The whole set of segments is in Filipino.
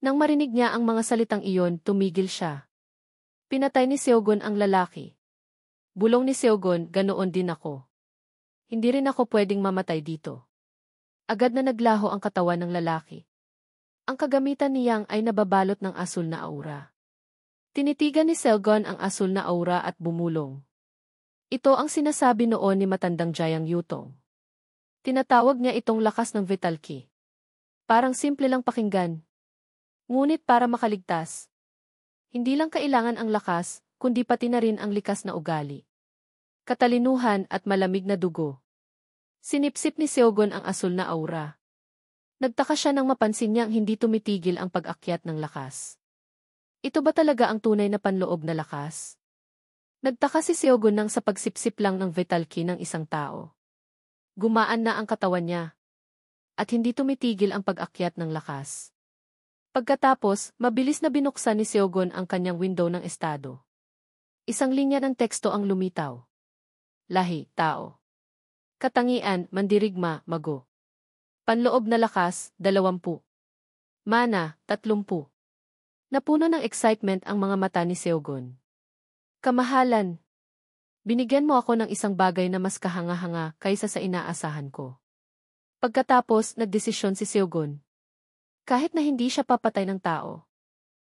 Nang marinig niya ang mga salitang iyon, tumigil siya. Pinatay ni Seogon ang lalaki. Bulong ni Seogon, ganoon din ako. Hindi rin ako pwedeng mamatay dito. Agad na naglaho ang katawan ng lalaki. Ang kagamitan niyang ay nababalot ng asul na aura. Tinitigan ni Seogon ang asul na aura at bumulong. Ito ang sinasabi noon ni matandang Jayang Yutong. Tinatawag niya itong lakas ng Vital Ki. Parang simple lang pakinggan. Ngunit para makaligtas, hindi lang kailangan ang lakas, kundi pati na rin ang likas na ugali, katalinuhan at malamig na dugo. Sinipsip ni Seogon ang asul na aura. Nagtaka siya nang mapansin niyang hindi tumitigil ang pag-akyat ng lakas. Ito ba talaga ang tunay na panloob na lakas? Nagtaka si Seogon nang sa pagsipsip lang ng Vital Ki ng isang tao. Gumaan na ang katawan niya. At hindi tumitigil ang pag-akyat ng lakas. Pagkatapos, mabilis na binuksan ni Seogon ang kanyang window ng estado. Isang linya ng teksto ang lumitaw. Lahi, tao. Katangian, mandirigma, mago. Panloob na lakas, 20. Mana, 30. Napuno ng excitement ang mga mata ni Seogon. Kamahalan. Binigyan mo ako ng isang bagay na mas kahanga-hanga kaysa sa inaasahan ko. Pagkatapos, nagdesisyon si Seogon. Kahit na hindi siya papatay ng tao,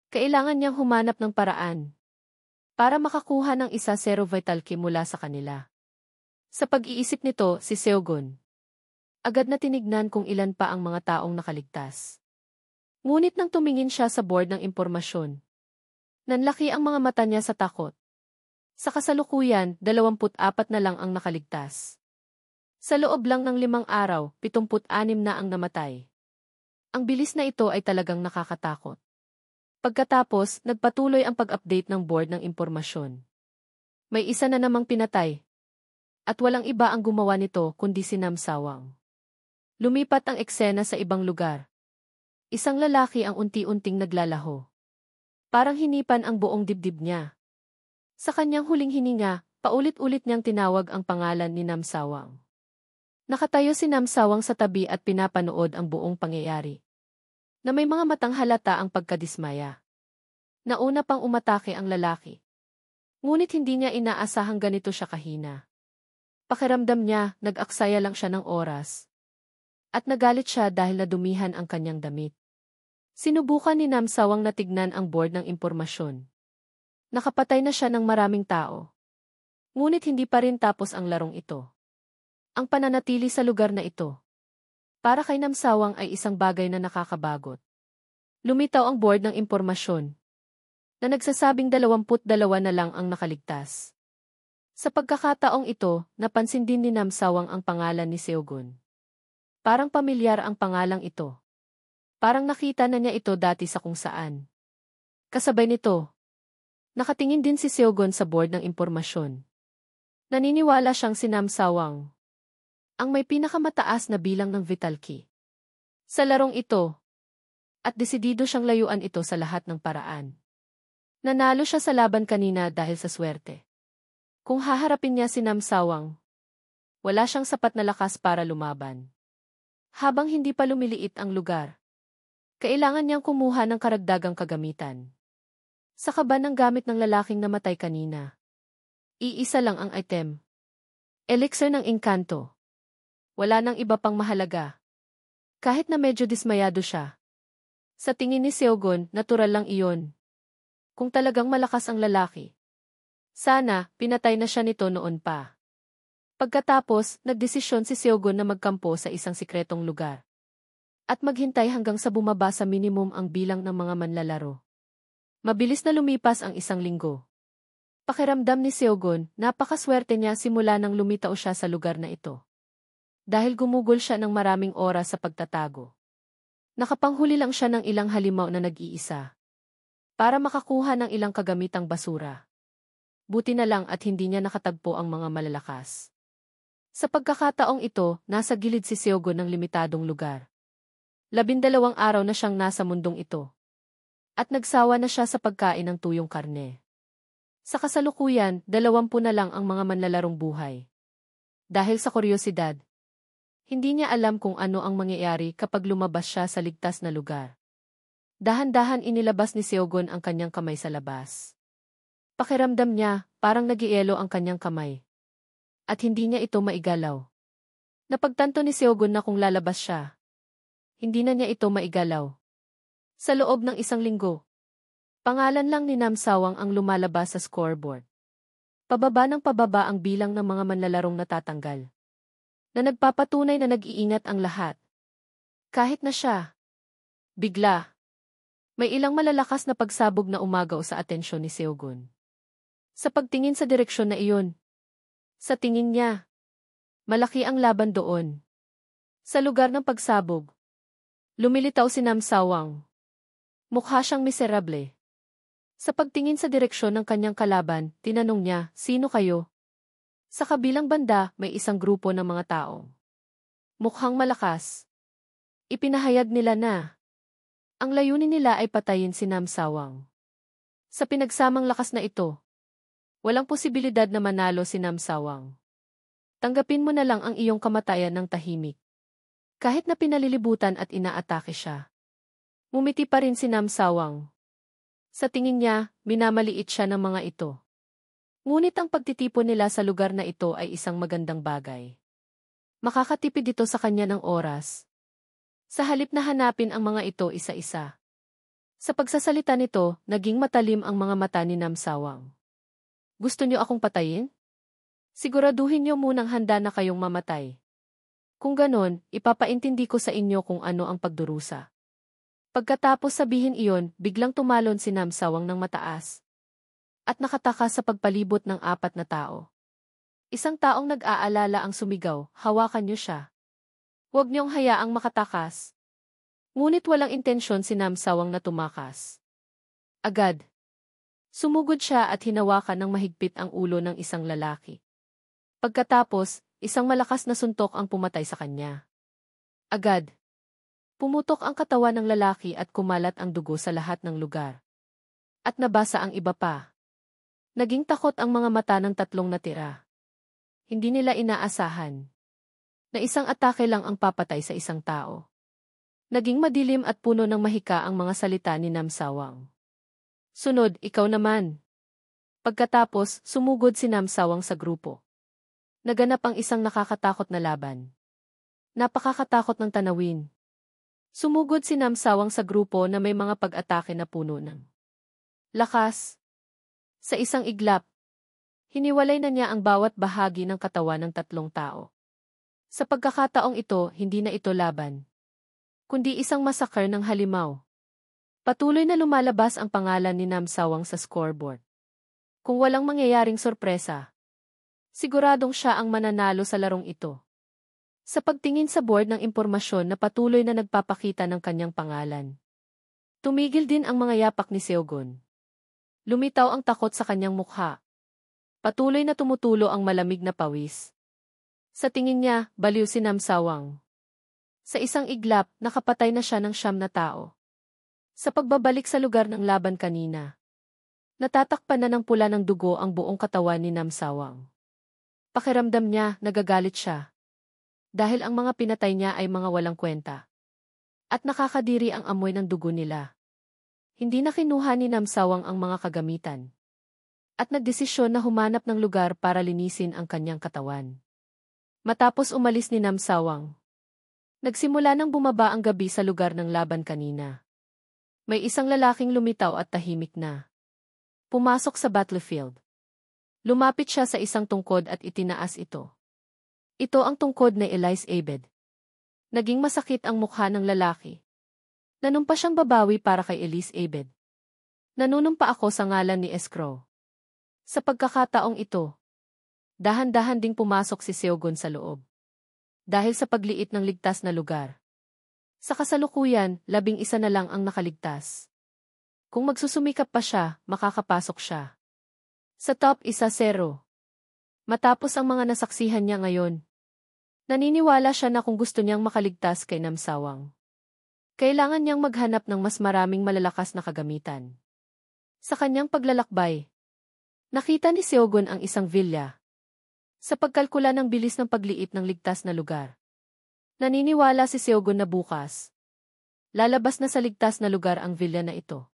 kailangan niyang humanap ng paraan para makakuha ng isa zero Vital Ki mula sa kanila. Sa pag-iisip nito, si Seogon agad na tinignan kung ilan pa ang mga taong nakaligtas. Ngunit nang tumingin siya sa board ng impormasyon, nanlaki ang mga mata niya sa takot. Sa kasalukuyan, 24 na lang ang nakaligtas. Sa loob lang ng 5 araw, 76 na ang namatay. Ang bilis na ito ay talagang nakakatakot. Pagkatapos, nagpatuloy ang pag-update ng board ng impormasyon. May isa na namang pinatay. At walang iba ang gumawa nito kundi si Nam Sawang. Lumipat ang eksena sa ibang lugar. Isang lalaki ang unti-unting naglalaho. Parang hinipan ang buong dibdib niya. Sa kanyang huling hininga, paulit-ulit niyang tinawag ang pangalan ni Nam Sawang. Nakatayo si Nam Sawang sa tabi at pinapanood ang buong pangyayari. Na may mga matang halata ang pagkadismaya. Nauna pang umatake ang lalaki. Ngunit hindi niya inaasahang ganito siya kahina. Pakiramdam niya, nag-aksaya lang siya ng oras. At nagalit siya dahil nadumihan ang kanyang damit. Sinubukan ni Nam Sawang na tignan ang board ng impormasyon. Nakapatay na siya ng maraming tao. Ngunit hindi pa rin tapos ang larong ito. Ang pananatili sa lugar na ito, para kay Nam Sawang ay isang bagay na nakakabagot. Lumitaw ang board ng impormasyon na nagsasabing 22 na lang ang nakaligtas. Sa pagkakataong ito, napansin din ni Nam Sawang ang pangalan ni Seogon. Parang pamilyar ang pangalang ito. Parang nakita na niya ito dati sa kung saan. Kasabay nito, nakatingin din si Seogon sa board ng impormasyon. Naniniwala siyang si Nam Sawang ang may pinakamataas na bilang ng Vital Ki sa larong ito, at desidido siyang layuan ito sa lahat ng paraan. Nanalo siya sa laban kanina dahil sa swerte. Kung haharapin niya si Nam Sawang, wala siyang sapat na lakas para lumaban. Habang hindi pa lumiliit ang lugar, kailangan niyang kumuha ng karagdagang kagamitan. Sa kaba ng gamit ng lalaking namatay kanina, iisa lang ang item. Elixir ng engkanto. Wala nang iba pang mahalaga. Kahit na medyo dismayado siya. Sa tingin ni Seogon, natural lang iyon. Kung talagang malakas ang lalaki, sana, pinatay na siya nito noon pa. Pagkatapos, nagdesisyon si Seogon na magkampo sa isang sikretong lugar. At maghintay hanggang sa bumaba sa minimum ang bilang ng mga manlalaro. Mabilis na lumipas ang 1 linggo. Pakiramdam ni Seogon, napakaswerte niya simula nang lumitaw siya sa lugar na ito. Dahil gumugol siya ng maraming oras sa pagtatago. Nakapanghuli lang siya ng ilang halimaw na nag-iisa. Para makakuha ng ilang kagamitang basura. Buti na lang at hindi niya nakatagpo ang mga malalakas. Sa pagkakataong ito, nasa gilid si Seogon ng limitadong lugar. 12 araw na siyang nasa mundong ito. At nagsawa na siya sa pagkain ng tuyong karne. Sa kasalukuyan, 20 na lang ang mga manlalarong buhay. Dahil sa kuryosidad, hindi niya alam kung ano ang mangyayari kapag lumabas siya sa ligtas na lugar. Dahan-dahan inilabas ni Seogon ang kanyang kamay sa labas. Pakiramdam niya, parang nag-ielo ang kanyang kamay. At hindi niya ito maigalaw. Napagtanto ni Seogon na kung lalabas siya, hindi na niya ito maigalaw. Sa loob ng 1 linggo, pangalan lang ni Nam Sawang ang lumalabas sa scoreboard. Pababa ng pababa ang bilang ng mga manlalarong natatanggal. Na nagpapatunay na nag-iingat ang lahat. Kahit na siya. Bigla. May ilang malalakas na pagsabog na umagaw sa atensyon ni Seogon. Sa pagtingin sa direksyon na iyon. Sa tingin niya, malaki ang laban doon. Sa lugar ng pagsabog, lumilitaw si Nam Sawang. Mukha siyang miserable. Sa pagtingin sa direksyon ng kanyang kalaban, tinanong niya, "Sino kayo?" Sa kabilang banda, may isang grupo ng mga tao. Mukhang malakas. Ipinahayag nila na ang layunin nila ay patayin si Nam Sawang. Sa pinagsamang lakas na ito, walang posibilidad na manalo si Nam Sawang. Tanggapin mo na lang ang iyong kamatayan ng tahimik. Kahit na pinalilibutan at inaatake siya. Ngumiti pa rin si Nam Sawang. Sa tingin niya, minamaliit siya ng mga ito. Ngunit ang pagtitipon nila sa lugar na ito ay isang magandang bagay. Makakatipid ito sa kanya ng oras. Sa halip na hanapin ang mga ito isa-isa. Sa pagsasalita nito, naging matalim ang mga mata ni Nam Sawang. Gusto niyo akong patayin? Siguraduhin niyo munang handa na kayong mamatay. Kung ganon, ipapaintindi ko sa inyo kung ano ang pagdurusa. Pagkatapos sabihin iyon, biglang tumalon si Nam Sawang ng mataas. At nakataka sa pagpalibot ng 4 na tao. Isang taong nag-aalala ang sumigaw, "Hawakan niyo siya. Huwag niyong hayaang makatakas." Ngunit walang intensyon si Nam Sawang na tumakas. Agad. Sumugod siya at hinawakan ng mahigpit ang ulo ng isang lalaki. Pagkatapos, isang malakas na suntok ang pumatay sa kanya. Agad. Pumutok ang katawan ng lalaki at kumalat ang dugo sa lahat ng lugar. At nabasa ang iba pa. Naging takot ang mga mata ng 3 natira. Hindi nila inaasahan na isang atake lang ang papatay sa isang tao. Naging madilim at puno ng mahika ang mga salita ni Nam Sawang. Sunod, ikaw naman. Pagkatapos, sumugod si Nam Sawang sa grupo. Naganap ang isang nakakatakot na laban. Napakakatakot ng tanawin. Sumugod si Nam Sawang sa grupo na may mga pag-atake na puno ng lakas. Sa isang iglap, hiniwalay na niya ang bawat bahagi ng katawan ng 3 tao. Sa pagkakataong ito, hindi na ito laban, kundi isang massacre ng halimaw. Patuloy na lumalabas ang pangalan ni Nam Sawang sa scoreboard. Kung walang mangyayaring sorpresa, siguradong siya ang mananalo sa larong ito. Sa pagtingin sa board ng impormasyon na patuloy na nagpapakita ng kanyang pangalan. Tumigil din ang mga yapak ni Seogon. Lumitaw ang takot sa kanyang mukha. Patuloy na tumutulo ang malamig na pawis. Sa tingin niya, baliw si Nam Sawang. Sa isang iglap, nakapatay na siya ng 9 na tao. Sa pagbabalik sa lugar ng laban kanina, natatakpan na ng pula ng dugo ang buong katawan ni Nam Sawang. Pakiramdam niya, nagagalit siya. Dahil ang mga pinatay niya ay mga walang kwenta. At nakakadiri ang amoy ng dugo nila. Hindi na kinuha ni Nam Sawang ang mga kagamitan. At nagdesisyon na humanap ng lugar para linisin ang kanyang katawan. Matapos umalis ni Nam Sawang, nagsimula nang bumaba ang gabi sa lugar ng laban kanina. May isang lalaking lumitaw at tahimik na pumasok sa battlefield. Lumapit siya sa isang tungkod at itinaas ito. Ito ang tungkod ni Elise Abed. Naging masakit ang mukha ng lalaki. Nanumpa siyang babawi para kay Elise Abed. Nanunumpa ako sa ngalan ni Escrow. Sa pagkakataong ito, dahan-dahan ding pumasok si Seogon sa loob. Dahil sa pagliit ng ligtas na lugar. Sa kasalukuyan, 11 na lang ang nakaligtas. Kung magsusumikap pa siya, makakapasok siya. Sa top 1-0. Matapos ang mga nasaksihan niya ngayon, naniniwala siya na kung gusto niyang makaligtas kay Nam Sawang, kailangan niyang maghanap ng mas maraming malalakas na kagamitan. Sa kanyang paglalakbay, nakita ni Seogon ang isang villa. Sa pagkalkula ng bilis ng pagliit ng ligtas na lugar, naniniwala si Seogon na bukas, Lalabas na sa ligtas na lugar ang villa na ito.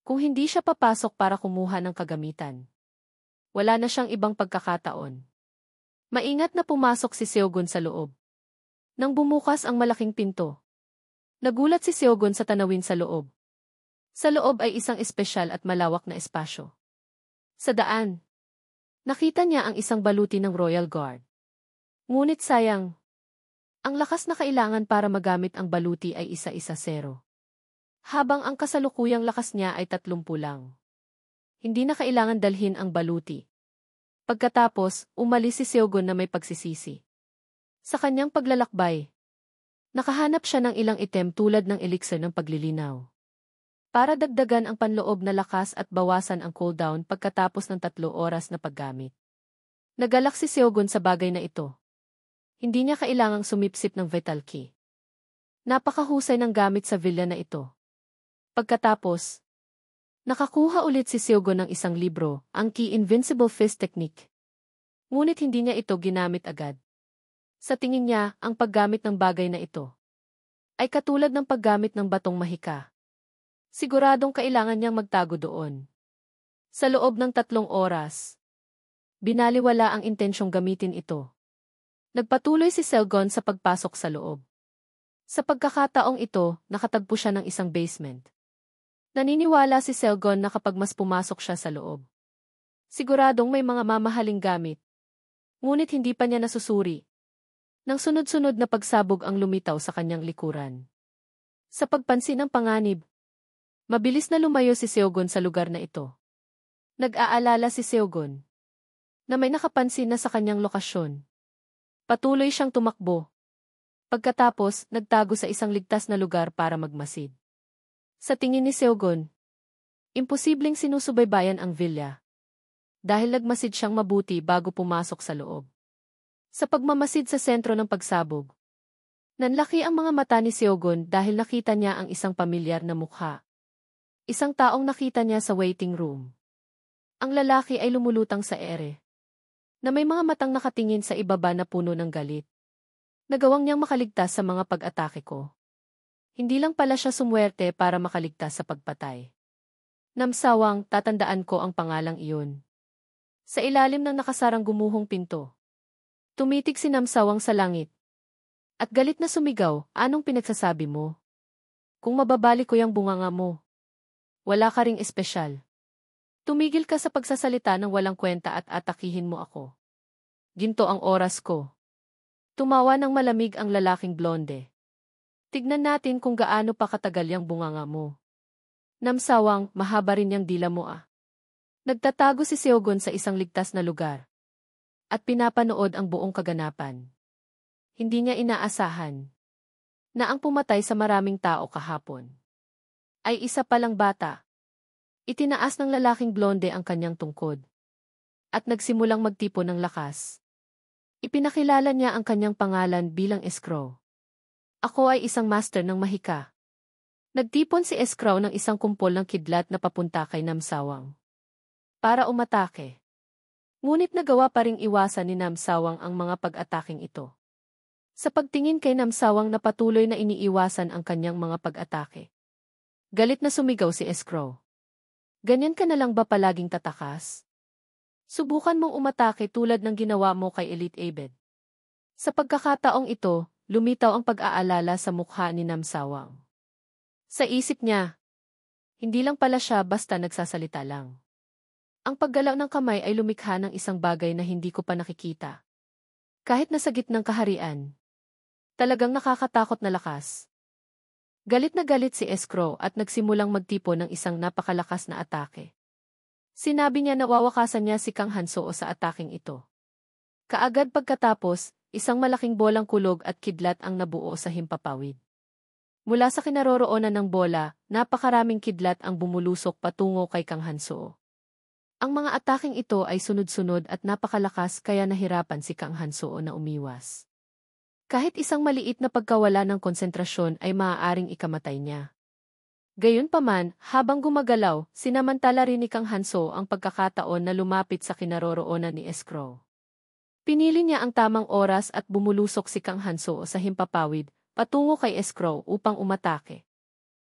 Kung hindi siya papasok para kumuha ng kagamitan, wala na siyang ibang pagkakataon. Maingat na pumasok si Seogun sa loob. Nang bumukas ang malaking pinto, nagulat si Seogun sa tanawin sa loob. Sa loob ay isang espesyal at malawak na espasyo. Sa daan, nakita niya ang isang baluti ng Royal Guard. Ngunit sayang, ang lakas na kailangan para magamit ang baluti ay isa-isa 0. Habang ang kasalukuyang lakas niya ay 30 lang. Hindi na kailangan dalhin ang baluti. Pagkatapos, umalis si Seogun na may pagsisisi. Sa kanyang paglalakbay, nakahanap siya ng ilang item tulad ng elixir ng paglilinaw. Para dagdagan ang panloob na lakas at bawasan ang cooldown pagkatapos ng 3 oras na paggamit. Nagalak si Seogun sa bagay na ito. Hindi niya kailangang sumipsip ng vital key. Napakahusay ng gamit sa villa na ito. Pagkatapos, nakakuha ulit si Seogun ng isang libro, ang Key Invincible Fist Technique. Ngunit hindi niya ito ginamit agad. Sa tingin niya, ang paggamit ng bagay na ito ay katulad ng paggamit ng batong mahika. Siguradong kailangan niyang magtago doon. Sa loob ng 3 oras, binaliwala ang intensyong gamitin ito. Nagpatuloy si Seogun sa pagpasok sa loob. Sa pagkakataong ito, nakatagpo siya ng isang basement. Naniniwala si Seogun na kapag mas pumasok siya sa loob, siguradong may mga mamahaling gamit. Ngunit hindi pa niya nasusuri. Nang sunod-sunod na pagsabog ang lumitaw sa kanyang likuran. Sa pagpansin ng panganib, mabilis na lumayo si Seogun sa lugar na ito. Nag-aalala si Seogun na may nakapansin na sa kanyang lokasyon. Patuloy siyang tumakbo. Pagkatapos, nagtago sa isang ligtas na lugar para magmasid. Sa tingin ni Seogun, imposibleng sinusubaybayan ang villa. Dahil nagmasid siyang mabuti bago pumasok sa loob. Sa pagmamasid sa sentro ng pagsabog, nanlaki ang mga mata ni Seogun dahil nakita niya ang isang pamilyar na mukha. Isang taong nakita niya sa waiting room. Ang lalaki ay lumulutang sa ere, na may mga matang nakatingin sa ibaba na puno ng galit. Nagawang niyang makaligtas sa mga pag-atake ko. Hindi lang pala siya sumwerte para makaligtas sa pagpatay. Namsawang, tatandaan ko ang pangalang iyon. Sa ilalim ng nakasarang gumuhong pinto, tumitig si Namsawang sa langit. At galit na sumigaw, anong pinagsasabi mo? Kung mababalik ko yung bunganga mo, wala ka ring espesyal. Tumigil ka sa pagsasalita ng walang kwenta at atakihin mo ako. Ginto ang oras ko. Tumawa ng malamig ang lalaking blonde. Tignan natin kung gaano pa katagal yung bunganga mo. Namsawang, mahaba rin yung dila mo ah. Nagtatago si Seogun sa isang ligtas na lugar. At pinapanood ang buong kaganapan. Hindi niya inaasahan na ang pumatay sa maraming tao kahapon ay isa palang bata. Itinaas ng lalaking blonde ang kanyang tungkod at nagsimulang magtipon ng lakas. Ipinakilala niya ang kanyang pangalan bilang Escrow. Ako ay isang master ng mahika. Nagtipon si Escrow ng isang kumpol ng kidlat na papunta kay Namsawang para umatake. Ngunit nagawa pa ring iwasan ni Namsawang ang mga pag-ataking ito. Sa pagtingin kay Namsawang na patuloy na iniiwasan ang kanyang mga pag-atake. Galit na sumigaw si Escrow. Ganyan ka na lang ba palaging tatakas? Subukan mong umatake tulad ng ginawa mo kay Elite Abed. Sa pagkakataong ito, lumitaw ang pag-aalala sa mukha ni Namsawang. Sa isip niya, hindi lang pala siya basta nagsasalita lang. Ang paggalaw ng kamay ay lumikha ng isang bagay na hindi ko pa nakikita. Kahit nasa gitnang kaharian, talagang nakakatakot na lakas. Galit na galit si Escrow at nagsimulang magtipo ng isang napakalakas na atake. Sinabi niya na wawakasan niya si Kang Hansuo sa ataking ito. Kaagad pagkatapos, isang malaking bolang kulog at kidlat ang nabuo sa himpapawid. Mula sa kinaroroonan ng bola, napakaraming kidlat ang bumulusok patungo kay Kang Hansuo. Ang mga ataking ito ay sunod-sunod at napakalakas kaya nahirapan si Kang Hansuo na umiwas. Kahit isang maliit na pagkawala ng konsentrasyon ay maaaring ikamatay niya. Gayunpaman, habang gumagalaw, sinamantala rin ni Kang Hansuo ang pagkakataon na lumapit sa kinaroroonan ni Escrow. Pinili niya ang tamang oras at bumulusok si Kang Hansuo sa himpapawid, patungo kay Escrow upang umatake.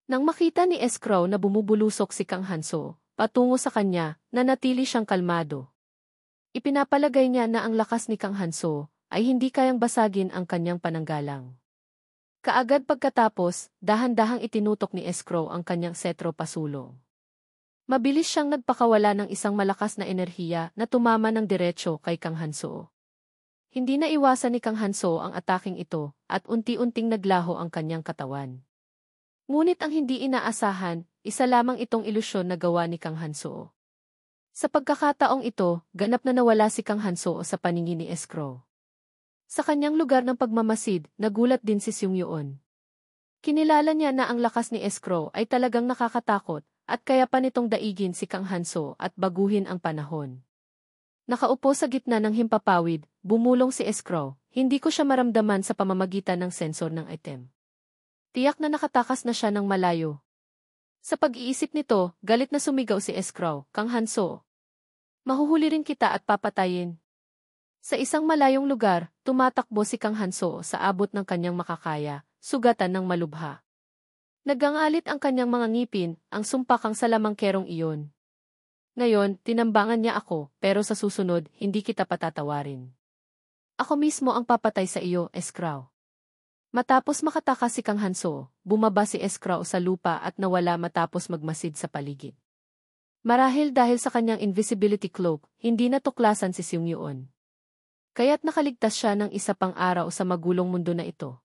Nang makita ni Escrow na bumubulusok si Kang Hanso, patungo sa kanya, nanatili siyang kalmado. Ipinapalagay niya na ang lakas ni Kang Hanso ay hindi kayang basagin ang kanyang pananggalang. Kaagad pagkatapos, dahan-dahang itinutok ni Escrow ang kanyang setro pasulong. Mabilis siyang nagpakawala ng isang malakas na enerhiya na tumama ng diretsyo kay Kang Hanso. Hindi na iwasan ni Kang Hanso ang ataking ito at unti-unting naglaho ang kanyang katawan. Ngunit ang hindi inaasahan, isa lamang itong ilusyon na gawa ni Kang Hanso. Sa pagkakataong ito, ganap na nawala si Kang Hanso sa paningin ni Escrow. Sa kanyang lugar ng pagmamasid, nagulat din si Seung Yuon. Kinilala niya na ang lakas ni Escrow ay talagang nakakatakot at kaya pa nitong daigin si Kang Hanso at baguhin ang panahon. Nakaupo sa gitna ng himpapawid, bumulong si Escrow, hindi ko siya maramdaman sa pamamagitan ng sensor ng item. Tiyak na nakatakas na siya ng malayo. Sa pag-iisip nito, galit na sumigaw si Escrow, Kang Hanso. Mahuhuli rin kita at papatayin. Sa isang malayong lugar, tumatakbo si Kang Hanso sa abot ng kanyang makakaya, sugatan ng malubha. Nagangalit ang kanyang mga ngipin, ang sumpakang salamangkerong iyon. Ngayon, tinambangan niya ako, pero sa susunod, hindi kita patatawarin. Ako mismo ang papatay sa iyo, Escrow. Matapos makatakas si Kang Hanso, bumaba si Escrow sa lupa at nawala matapos magmasid sa paligid. Marahil dahil sa kanyang invisibility cloak, hindi natuklasan si Seung Yuon. Kaya't nakaligtas siya ng isa pang araw sa magulong mundo na ito.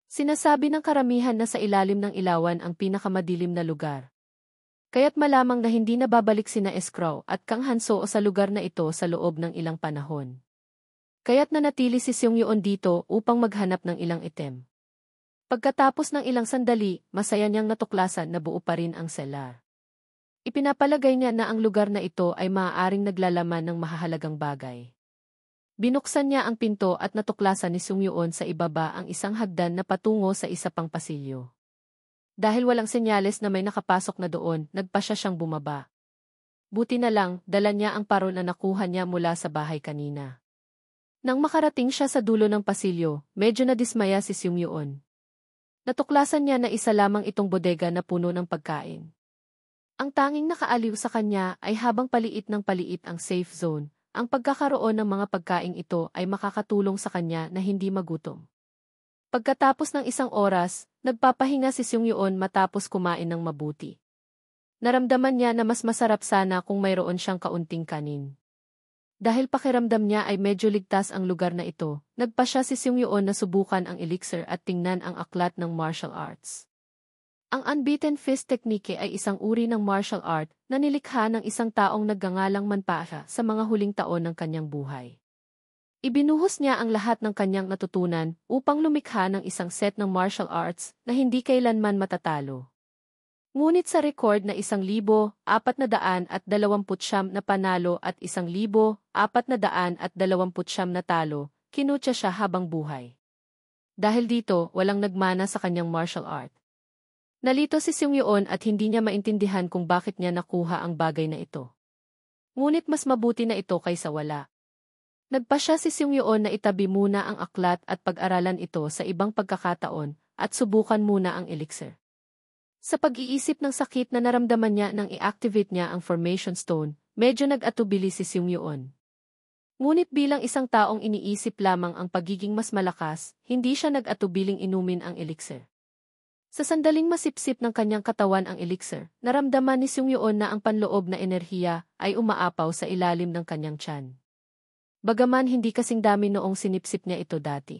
Sinasabi ng karamihan na sa ilalim ng ilawan ang pinakamadilim na lugar. Kaya't malamang na hindi nababalik sina Escrow at Kang Hanso sa lugar na ito sa loob ng ilang panahon. Kaya't nanatili si Seung Yuon dito upang maghanap ng ilang item. Pagkatapos ng ilang sandali, masaya niyang natuklasan na buo pa rin ang cellar. Ipinapalagay niya na ang lugar na ito ay maaaring naglalaman ng mahahalagang bagay. Binuksan niya ang pinto at natuklasan ni Seung Yuon sa ibaba ang isang hagdan na patungo sa isa pang pasilyo. Dahil walang senyales na may nakapasok na doon, nagpasya siyang bumaba. Buti na lang, dala niya ang parol na nakuha niya mula sa bahay kanina. Nang makarating siya sa dulo ng pasilyo, medyo nadismaya si Seung Yuon. Natuklasan niya na isa lamang itong bodega na puno ng pagkain. Ang tanging nakaaliw sa kanya ay habang paliit ng paliit ang safe zone, ang pagkakaroon ng mga pagkaing ito ay makakatulong sa kanya na hindi magutom. Pagkatapos ng isang oras, nagpapahinga si Seung Yuon matapos kumain ng mabuti. Naramdaman niya na mas masarap sana kung mayroon siyang kaunting kanin. Dahil pakiramdam niya ay medyo ligtas ang lugar na ito, nagpasya si Seung Yuon na subukan ang elixir at tingnan ang aklat ng martial arts. Ang Unbeaten Fist Technique ay isang uri ng martial art na nilikha ng isang taong nagngangalang Manpaa sa mga huling taon ng kanyang buhay. Ibinuhos niya ang lahat ng kanyang natutunan upang lumikha ng isang set ng martial arts na hindi kailanman matatalo. Ngunit sa record na 1,429 na panalo at 1,429 na talo, kinutya siya habang buhay. Dahil dito, walang nagmana sa kanyang martial art. Nalito si Seung Yuon at hindi niya maintindihan kung bakit niya nakuha ang bagay na ito. Ngunit mas mabuti na ito kaysa wala. Nagpasya si Seung Yuon na itabi muna ang aklat at pag-aralan ito sa ibang pagkakataon at subukan muna ang elixir. Sa pag-iisip ng sakit na naramdaman niya nang i-activate niya ang Formation Stone, medyo nag-atubili si Seung Yuon. Ngunit bilang isang taong iniisip lamang ang pagiging mas malakas, hindi siya nag-atubiling inumin ang elixir. Sa sandaling masipsip ng kanyang katawan ang elixir, naramdaman ni Seung Yuon na ang panloob na enerhiya ay umaapaw sa ilalim ng kanyang tiyan. Bagaman hindi kasing dami noong sinipsip niya ito dati.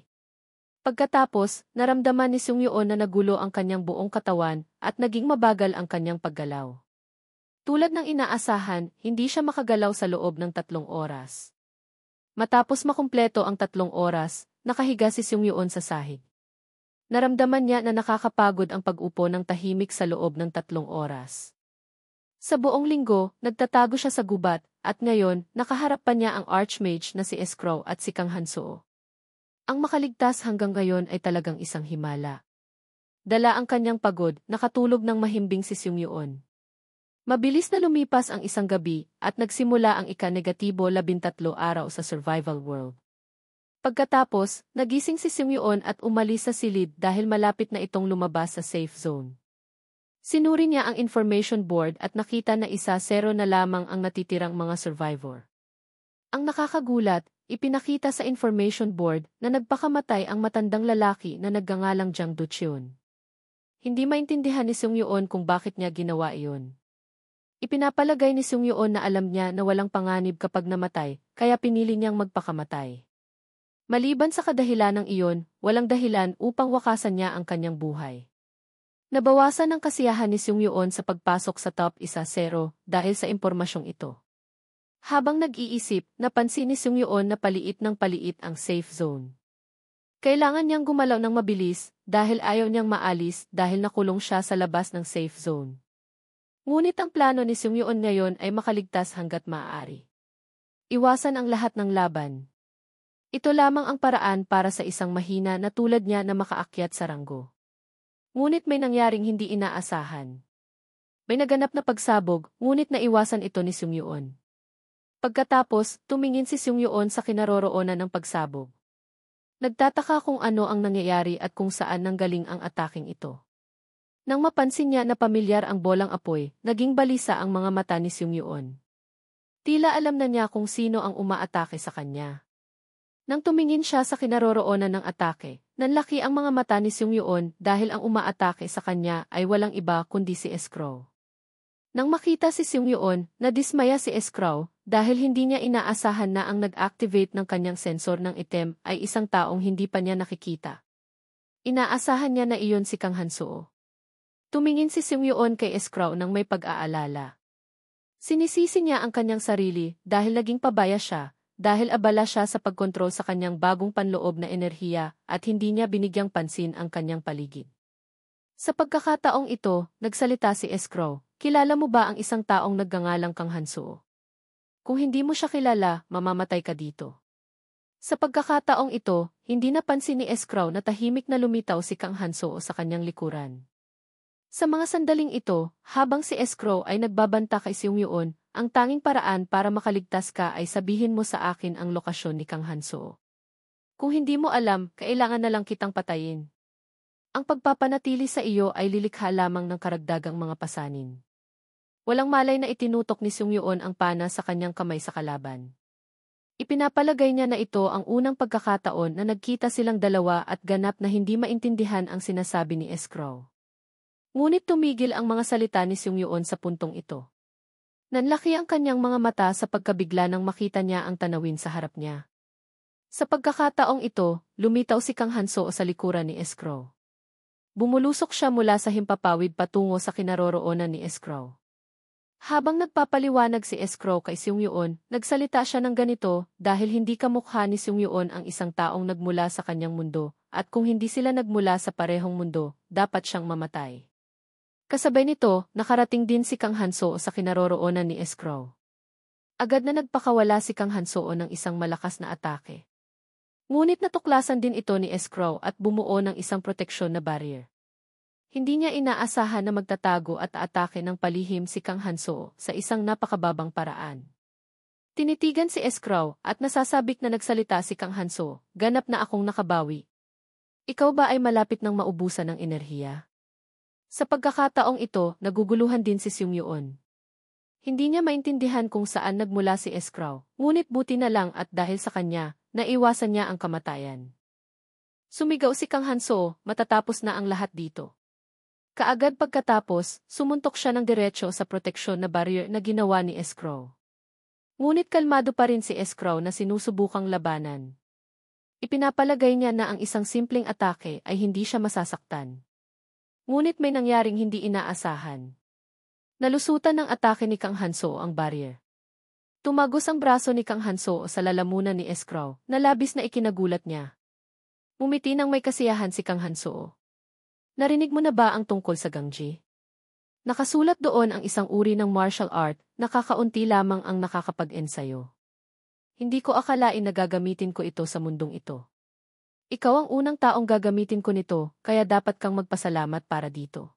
Pagkatapos, naramdaman ni Seung Yuon na nagulo ang kanyang buong katawan at naging mabagal ang kanyang paggalaw. Tulad ng inaasahan, hindi siya makagalaw sa loob ng 3 oras. Matapos makumpleto ang 3 oras, nakahiga si Seung Yuon sa sahig. Naramdaman niya na nakakapagod ang pag-upo ng tahimik sa loob ng 3 oras. Sa buong linggo, nagtatago siya sa gubat, at ngayon, nakaharap pa niya ang Archmage na si Escrow at si Kang Hanso. Ang makaligtas hanggang ngayon ay talagang isang himala. Dala ang kanyang pagod, nakatulog ng mahimbing si Seung Yuon. Mabilis na lumipas ang isang gabi, at nagsimula ang ika-negatibo 13 araw sa survival world. Pagkatapos, nagising si Seung Yuon at umalis sa silid dahil malapit na itong lumabas sa safe zone. Sinuri niya ang information board at nakita na 1-0 na lamang ang natitirang mga survivor. Ang nakakagulat, ipinakita sa information board na nagpakamatay ang matandang lalaki na nagngangalang Jiang Duqian. Hindi maintindihan ni Sung Yuon kung bakit niya ginawa iyon. Ipinapalagay ni Sung Yuon na alam niya na walang panganib kapag namatay, kaya pinili niyang magpakamatay. Maliban sa kadahilanang iyon, walang dahilan upang wakasan niya ang kanyang buhay. Nabawasan ang kasiyahan ni Sung Yuon sa pagpasok sa top 1-0 dahil sa impormasyong ito. Habang nag-iisip, napansin ni Sung Yuon na paliit ng paliit ang safe zone. Kailangan niyang gumalaw ng mabilis dahil ayaw niyang maalis dahil nakulong siya sa labas ng safe zone. Ngunit ang plano ni Sung Yuon ngayon ay makaligtas hanggat maaari. Iwasan ang lahat ng laban. Ito lamang ang paraan para sa isang mahina na tulad niya na makaakyat sa ranggo. Ngunit may nangyaring hindi inaasahan. May naganap na pagsabog, ngunit naiwasan ito ni Sung Yuon. Pagkatapos, tumingin si Sung Yuon sa kinaroroonan ng pagsabog. Nagtataka kung ano ang nangyayari at kung saan nanggaling ang ataking ito. Nang mapansin niya na pamilyar ang bolang apoy, naging balisa ang mga mata ni Sung Yuon. Tila alam na niya kung sino ang umaatake sa kanya. Nang tumingin siya sa kinaroroonan ng atake, nanlaki ang mga mata ni Sung Yuon dahil ang umaatake sa kanya ay walang iba kundi si Escrow. Nang makita si Sung Yuon, nadismaya si Escrow dahil hindi niya inaasahan na ang nag-activate ng kanyang sensor ng item ay isang taong hindi pa niya nakikita. Inaasahan niya na iyon si Kang Hansuo. Tumingin si Sung Yuon kay Escrow nang may pag-aalala. Sinisisi niya ang kanyang sarili dahil naging pabaya siya, dahil abala siya sa pagkontrol sa kanyang bagong panloob na enerhiya at hindi niya binigyang pansin ang kanyang paligid. Sa pagkakataong ito, nagsalita si Escrow, "Kilala mo ba ang isang taong nagngangalang Kang Hansuo? Kung hindi mo siya kilala, mamamatay ka dito." Sa pagkakataong ito, hindi napansin ni Escrow na tahimik na lumitaw si Kang Hansuo sa kanyang likuran. Sa mga sandaling ito, habang si Escrow ay nagbabanta kay Sung Yuon, ang tanging paraan para makaligtas ka ay sabihin mo sa akin ang lokasyon ni Kang Hansuo. Kung hindi mo alam, kailangan na lang kitang patayin. Ang pagpapanatili sa iyo ay lilikha lamang ng karagdagang mga pasanin. Walang malay na itinutok ni Sung Yuon ang pana sa kanyang kamay sa kalaban. Ipinapalagay niya na ito ang unang pagkakataon na nagkita silang dalawa at ganap na hindi maintindihan ang sinasabi ni Escrow. Ngunit tumigil ang mga salita ni Sung Yuon sa puntong ito. Nanlaki ang kanyang mga mata sa pagkabigla nang makita niya ang tanawin sa harap niya. Sa pagkakataong ito, lumitaw si Kang Hansuo sa likuran ni Escrow. Bumulusok siya mula sa himpapawid patungo sa kinaroroonan ni Escrow. Habang nagpapaliwanag si Escrow kay Sung Yuon, nagsalita siya ng ganito dahil hindi kamukha ni Sung Yuon ang isang taong nagmula sa kanyang mundo, at kung hindi sila nagmula sa parehong mundo, dapat siyang mamatay. Kasabay nito, nakarating din si Kang Hansuo sa kinaroroonan ni Escrow. Agad na nagpakawala si Kang Hansuo ng isang malakas na atake. Ngunit natuklasan din ito ni Escrow at bumuo ng isang proteksyon na barrier. Hindi niya inaasahan na magtatago at aatake ng palihim si Kang Hansuo sa isang napakababang paraan. Tinitigan si Escrow at nasasabik na nagsalita si Kang Hansuo, "Ganap na akong nakabawi. Ikaw ba ay malapit ng maubusan ng enerhiya?" Sa pagkakataong ito, naguguluhan din si Sung Yuon. Hindi niya maintindihan kung saan nagmula si Escrow, ngunit buti na lang at dahil sa kanya, naiwasan niya ang kamatayan. Sumigaw si Kang Hansuo, "Matatapos na ang lahat dito." Kaagad pagkatapos, sumuntok siya ng diretso sa proteksyon na barrier na ginawa ni Escrow. Ngunit kalmado pa rin si Escrow na sinusubukang labanan. Ipinapalagay niya na ang isang simpleng atake ay hindi siya masasaktan. Ngunit may nangyaring hindi inaasahan. Nalusutan ng atake ni Kang Hansuo ang barrier. Tumagos ang braso ni Kang Hansuo sa lalamunan ni Escrow, na labis na ikinagulat niya. Ngumiti nang may kasiyahan si Kang Hansuo. "Narinig mo na ba ang tungkol sa Gangji? Nakasulat doon ang isang uri ng martial art na kakaunti lamang ang nakakapag-ensayo. Hindi ko akalain na gagamitin ko ito sa mundong ito. Ikaw ang unang taong gagamitin ko nito, kaya dapat kang magpasalamat para dito."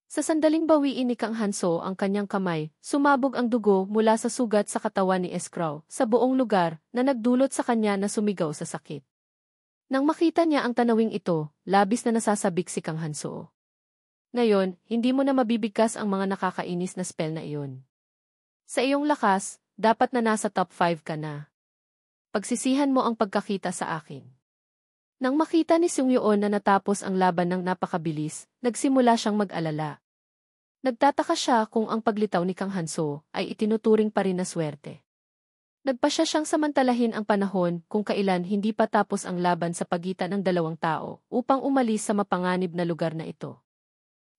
Sa sandaling bawiin ni Kang Hansuo ang kanyang kamay, sumabog ang dugo mula sa sugat sa katawan ni Escrow sa buong lugar na nagdulot sa kanya na sumigaw sa sakit. Nang makita niya ang tanawing ito, labis na nasasabik si Kang Hansuo. Ngayon, hindi mo na mabibigkas ang mga nakakainis na spell na iyon. Sa iyong lakas, dapat na nasa top 5 ka na. Pagsisihan mo ang pagkakita sa akin. Nang makita ni Seung Yuon na natapos ang laban ng napakabilis, nagsimula siyang mag-alala. Nagtataka siya kung ang paglitaw ni Kang Hanso ay itinuturing pa rin na swerte. Nagpasya siyang samantalahin ang panahon kung kailan hindi pa tapos ang laban sa pagitan ng dalawang tao upang umalis sa mapanganib na lugar na ito.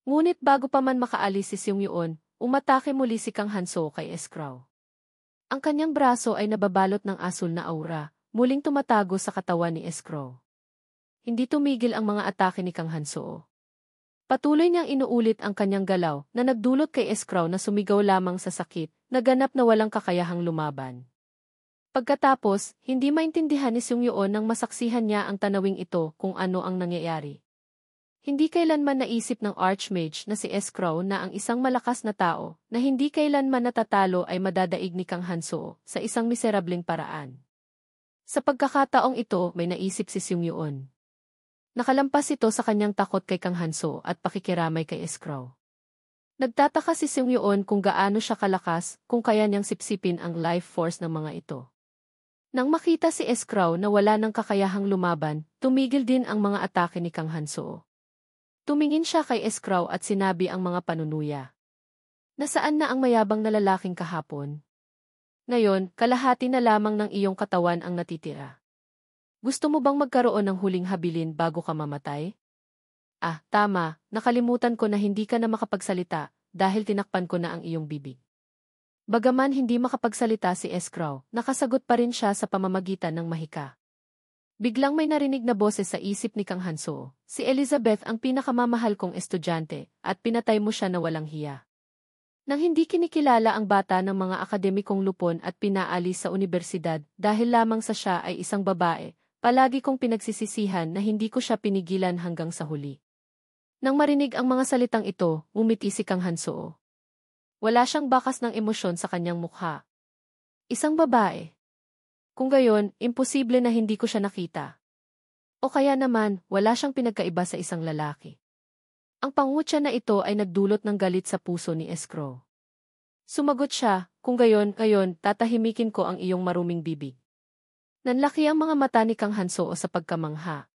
Ngunit bago pa man makaalis si Seung Yuon, umatake muli si Kang Hanso kay Escrow. Ang kanyang braso ay nababalot ng asul na aura, muling tumatago sa katawan ni Escrow. Hindi tumigil ang mga atake ni Kang Hanso. Patuloy niyang inuulit ang kanyang galaw na nagdulot kay Escrow na sumigaw lamang sa sakit, naganap na walang kakayahang lumaban. Pagkatapos, hindi maintindihan ni Seung Yuon nang masaksihan niya ang tanawing ito kung ano ang nangyayari. Hindi kailanman naisip ng Archmage na si Escrow na ang isang malakas na tao na hindi kailanman natatalo ay madadaig ni Kang Hanso sa isang miserableng paraan. Sa pagkakataong ito, may naisip si Seung Yuon. Nakalampas ito sa kanyang takot kay Kang Hanso at pakikiramay kay Escrow. Nagtataka si Seung Yuon kung gaano siya kalakas kung kaya niyang sipsipin ang life force ng mga ito. Nang makita si Escrow na wala ng kakayahang lumaban, tumigil din ang mga atake ni Kang Hanso. Tumingin siya kay Escrow at sinabi ang mga panunuya. Nasaan na ang mayabang na lalaking kahapon? Ngayon, kalahati na lamang ng iyong katawan ang natitira. Gusto mo bang magkaroon ng huling habilin bago ka mamatay? Ah, tama, nakalimutan ko na hindi ka na makapagsalita dahil tinakpan ko na ang iyong bibig. Bagaman hindi makapagsalita si Escrow, nakasagot pa rin siya sa pamamagitan ng mahika. Biglang may narinig na boses sa isip ni Kang Hanso, si Elizabeth ang pinakamamahal kong estudyante, at pinatay mo siya na walang hiya. Nang hindi kinikilala ang bata ng mga akademikong lupon at pinaalis sa universidad dahil lamang sa siya ay isang babae, palagi kong pinagsisisihan na hindi ko siya pinigilan hanggang sa huli. Nang marinig ang mga salitang ito, ngumiti si Kang Hanso. Wala siyang bakas ng emosyon sa kanyang mukha. Isang babae. Kung gayon, imposible na hindi ko siya nakita. O kaya naman, wala siyang pinagkaiba sa isang lalaki. Ang pangutya na ito ay nagdulot ng galit sa puso ni Escrow. Sumagot siya, kung gayon, tatahimikin ko ang iyong maruming bibig. Nanlaki ang mga mata ni Kang Hanso sa pagkamangha.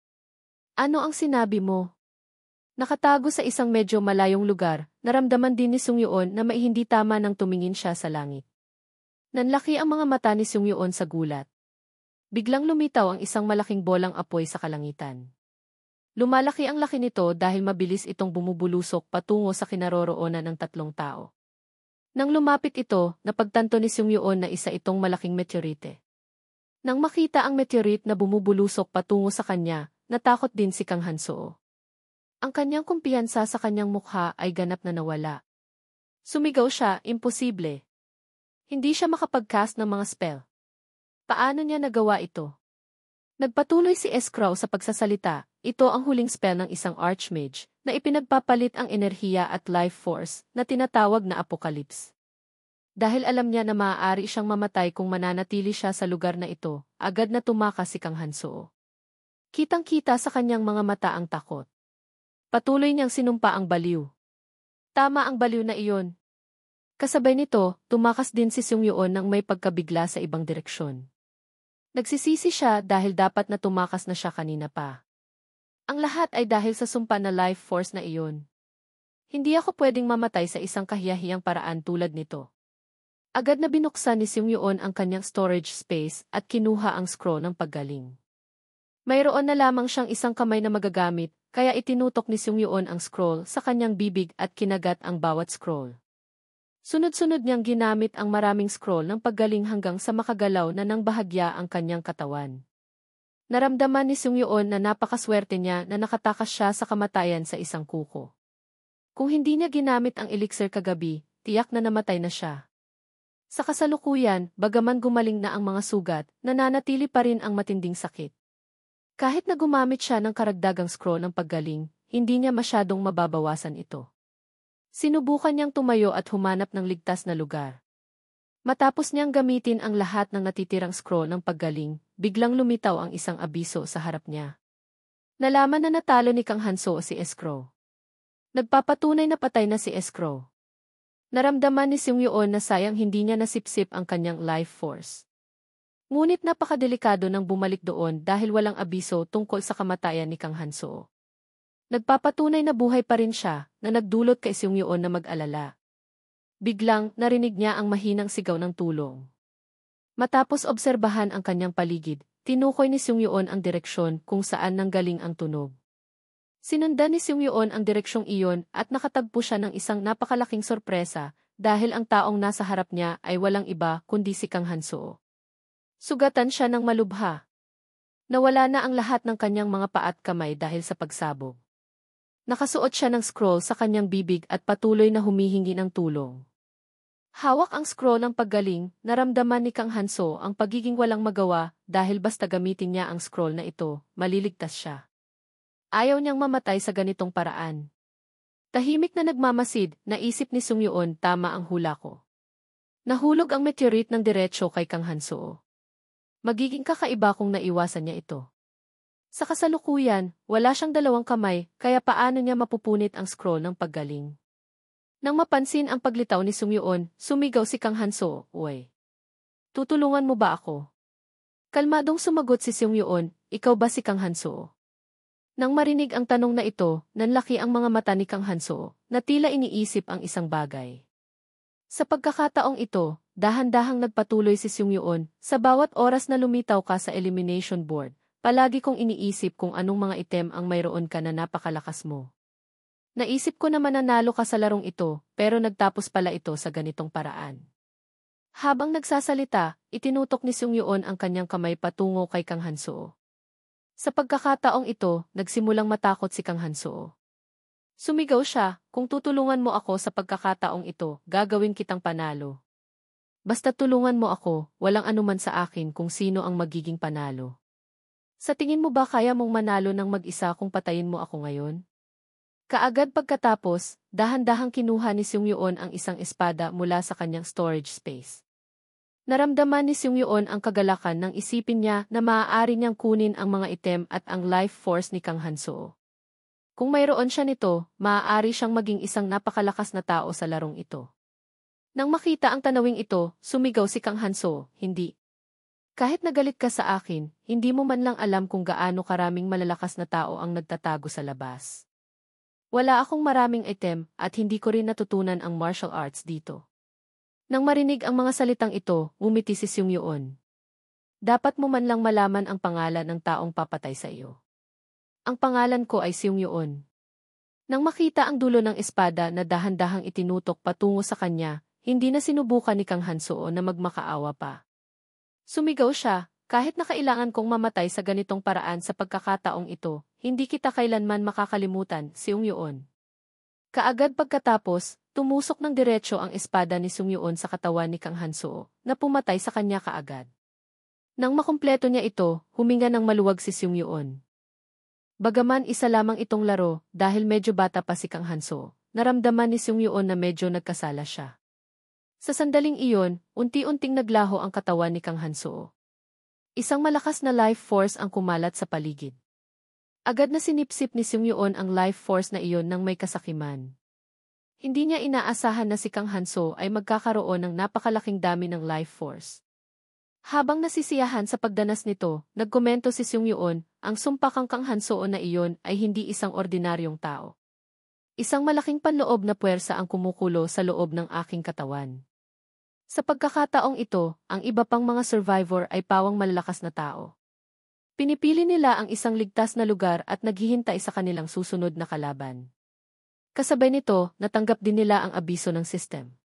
Ano ang sinabi mo? Nakatago sa isang medyo malayong lugar, naramdaman din ni Seung Yuon na may hindi tama nang tumingin siya sa langit. Nanlaki ang mga mata ni Seung Yuon sa gulat. Biglang lumitaw ang isang malaking bolang apoy sa kalangitan. Lumalaki ang laki nito dahil mabilis itong bumubulusok patungo sa kinaroroonan ng tatlong tao. Nang lumapit ito, napagtanto ni Seung Yuon na isa itong malaking meteorite. Nang makita ang meteorite na bumubulusok patungo sa kanya, natakot din si Kang Hanso. Ang kanyang kumpiyansa sa kanyang mukha ay ganap na nawala. Sumigaw siya, imposible. Hindi siya makapag-cast ng mga spell. Paano niya nagawa ito? Nagpatuloy si Escrow sa pagsasalita, ito ang huling spell ng isang Archmage, na ipinagpapalit ang enerhiya at life force na tinatawag na Apocalypse. Dahil alam niya na maaari siyang mamatay kung mananatili siya sa lugar na ito, agad na tumakas si Kang Hanso. Kitang-kita sa kanyang mga mata ang takot. Patuloy niyang sinumpa ang baliw. Tama ang baliw na iyon. Kasabay nito, tumakas din si Seung Yuon nang may pagkabigla sa ibang direksyon. Nagsisisi siya dahil dapat na tumakas na siya kanina pa. Ang lahat ay dahil sa sumpa na life force na iyon. Hindi ako pwedeng mamatay sa isang kahiyahiyang paraan tulad nito. Agad na binuksan ni Seung Yuon ang kanyang storage space at kinuha ang scroll ng paggaling. Mayroon na lamang siyang isang kamay na magagamit, kaya itinutok ni Seung Yuon ang scroll sa kanyang bibig at kinagat ang bawat scroll. Sunod-sunod niyang ginamit ang maraming scroll ng paggaling hanggang sa makagalaw na nang bahagya ang kanyang katawan. Naramdaman ni Seung Yuon na napakaswerte niya na nakatakas siya sa kamatayan sa isang kuko. Kung hindi niya ginamit ang elixir kagabi, tiyak na namatay na siya. Sa kasalukuyan, bagaman gumaling na ang mga sugat, nananatili pa rin ang matinding sakit. Kahit na gumamit siya ng karagdagang scroll ng paggaling, hindi niya masyadong mababawasan ito. Sinubukan niyang tumayo at humanap ng ligtas na lugar. Matapos niyang gamitin ang lahat ng natitirang scroll ng paggaling, biglang lumitaw ang isang abiso sa harap niya. Nalaman na natalo ni Kang Hanso si Escrow. Nagpapatunay na patay na si Escrow. Naramdaman ni Seung Yoon na sayang hindi niya nasipsip ang kanyang life force. Ngunit napakadelikado nang bumalik doon dahil walang abiso tungkol sa kamatayan ni Kang Han-soo. Nagpapatunay na buhay pa rin siya na nagdulot kay Seung Yoon na mag-alala. Biglang narinig niya ang mahinang sigaw ng tulong. Matapos obserbahan ang kanyang paligid, tinukoy ni Seung Yoon ang direksyon kung saan nanggaling ang tunog. Sinundan ni Seung Yoon ang direksyong iyon at nakatagpo siya ng isang napakalaking sorpresa dahil ang taong nasa harap niya ay walang iba kundi si Kang Han-soo. Sugatan siya ng malubha. Nawala na ang lahat ng kanyang mga paa at kamay dahil sa pagsabog. Nakasuot siya ng scroll sa kanyang bibig at patuloy na humihingi ng tulong. Hawak ang scroll ng paggaling, naramdaman ni Kang Han-soo ang pagiging walang magawa dahil basta gamitin niya ang scroll na ito, maliligtas siya. Ayaw niyang mamatay sa ganitong paraan. Tahimik na nagmamasid, naisip ni Seung Yoon, tama ang hula ko. Nahulog ang meteorite ng diretsyo kay Kang Han-soo. Magiging kakaiba kung naiwasan niya ito. Sa kasalukuyan, wala siyang dalawang kamay, kaya paano niya mapupunit ang scroll ng paggaling? Nang mapansin ang paglitaw ni Seung Yoon, sumigaw si Kang Han-soo, "Uy, tutulungan mo ba ako?" Kalmadong sumagot si Seung Yoon, "Ikaw ba si Kang Han-soo?" Nang marinig ang tanong na ito, nanlaki ang mga mata ni Kang Han-soo, na tila iniisip ang isang bagay. Sa pagkakataong ito, dahan-dahang nagpatuloy si Seung Yoon, sa bawat oras na lumitaw ka sa elimination board, palagi kong iniisip kung anong mga item ang mayroon ka na napakalakas mo. Naisip ko na mananalo ka sa larong ito, pero nagtapos pala ito sa ganitong paraan. Habang nagsasalita, itinutok ni Seung Yoon ang kanyang kamay patungo kay Kang Han-soo. Sa pagkakataong ito, nagsimulang matakot si Kang Han-soo. Sumigaw siya, "Kung tutulungan mo ako sa pagkakataong ito, gagawin kitang panalo. Basta tulungan mo ako, walang anuman sa akin kung sino ang magiging panalo." Sa tingin mo ba kaya mong manalo ng mag-isa kung patayin mo ako ngayon? Kaagad pagkatapos, dahan-dahang kinuha ni Seung Yoon ang isang espada mula sa kanyang storage space. Naramdaman ni Seung Yoon ang kagalakan nang isipin niya na maaari niyang kunin ang mga item at ang life force ni Kang Han-soo. Kung mayroon siya nito, maaari siyang maging isang napakalakas na tao sa larong ito. Nang makita ang tanawing ito, sumigaw si Kang Han-soo, "Hindi. Kahit nagalit ka sa akin, hindi mo man lang alam kung gaano karaming malalakas na tao ang nagtatago sa labas. Wala akong maraming item at hindi ko rin natutunan ang martial arts dito." Nang marinig ang mga salitang ito, ngumiti si Seung Yoon. "Dapat mo man lang malaman ang pangalan ng taong papatay sa iyo. Ang pangalan ko ay Seung Yoon." Nang makita ang dulo ng espada na dahan-dahang itinutok patungo sa kanya, hindi na sinubukan ni Kang Han-soo na magmakaawa pa. Sumigaw siya, "Kahit na kailangan kong mamatay sa ganitong paraan sa pagkakataong ito, hindi kita kailanman makakalimutan, Seung Yoon." Kaagad pagkatapos, tumusok ng diretsyo ang espada ni Seung Yoon sa katawan ni Kang Han-soo, na pumatay sa kanya kaagad. Nang makumpleto niya ito, huminga ng maluwag si Seung Yoon. Bagaman isa lamang itong laro, dahil medyo bata pa si Kang Han-soo, naramdaman ni Seung Yoon na medyo nagkasala siya. Sa sandaling iyon, unti-unting naglaho ang katawan ni Kang Han-soo. Isang malakas na life force ang kumalat sa paligid. Agad na sinipsip ni Seung Yoon ang life force na iyon nang may kasakiman. Hindi niya inaasahan na si Kang Han-soo ay magkakaroon ng napakalaking dami ng life force. Habang nasisiyahan sa pagdanas nito, nagkomento si Seung Yoon, "Ang sumpakang Kang Han-soo na iyon ay hindi isang ordinaryong tao. Isang malaking panloob na puwersa ang kumukulo sa loob ng aking katawan." Sa pagkakataong ito, ang iba pang mga survivor ay pawang malalakas na tao. Pinipili nila ang isang ligtas na lugar at naghihintay sa kanilang susunod na kalaban. Kasabay nito, natanggap din nila ang abiso ng system.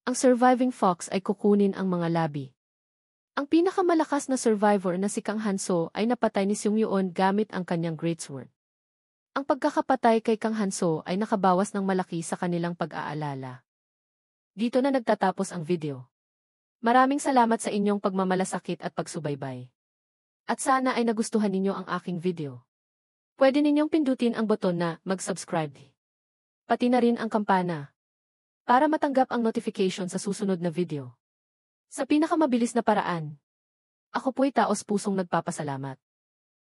Ang surviving fox ay kukunin ang mga labi. Ang pinakamalakas na survivor na si Kang Han-soo ay napatay ni Seung Yoon gamit ang kanyang greatsword. Ang pagkakapatay kay Kang Han-soo ay nakabawas ng malaki sa kanilang pag-aalala. Dito na nagtatapos ang video. Maraming salamat sa inyong pagmamalasakit at pagsubaybay. At sana ay nagustuhan ninyo ang aking video. Pwede ninyong pindutin ang buton na mag-subscribe. Pati na rin ang kampana para matanggap ang notification sa susunod na video. Sa pinakamabilis na paraan. Ako po'y taos pusong nagpapasalamat.